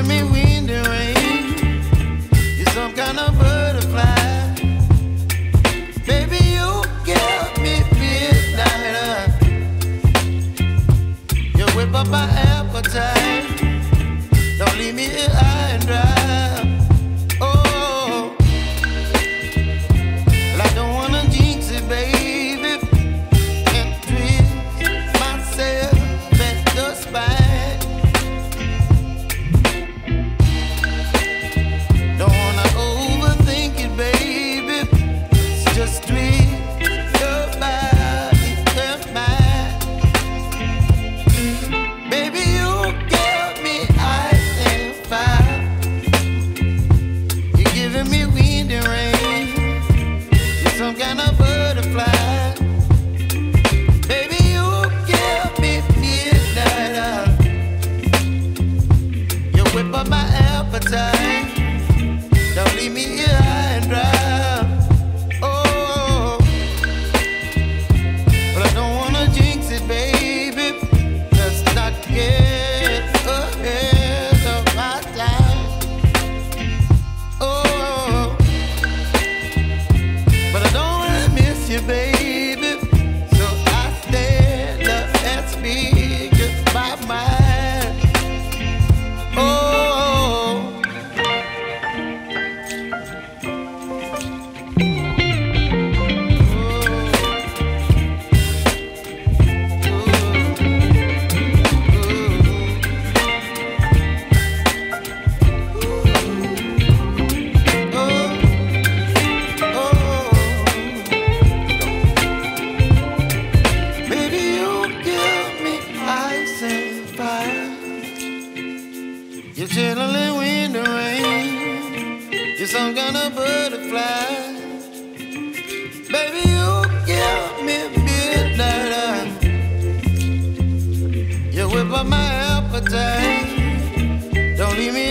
giving me wind and rain. You're some kind of butterfly. Baby, you give me midnight. You whip up my appetite. Don't leave me here high and dry. Oh, well, I don't wanna jinx it, baby. Can't twist myself at the spine. Don't wanna overthink it, baby. It's just twist your body and mine. Baby, you give me ice and fire. You're giving me wind and rain. You're some kind of butterfly. Baby, you give me midnight. You whip up my appetite. Don't leave me here high and dry. Oh, but I don't wanna jinx it, baby. Let's not get ahead of my time. Oh, but I don't wanna miss you, baby. So I stand up and speak just my mind. Oh. You're chilling wind and rain. You're some kind of butterfly. Baby, you give me midnight. You whip up my appetite. Don't leave me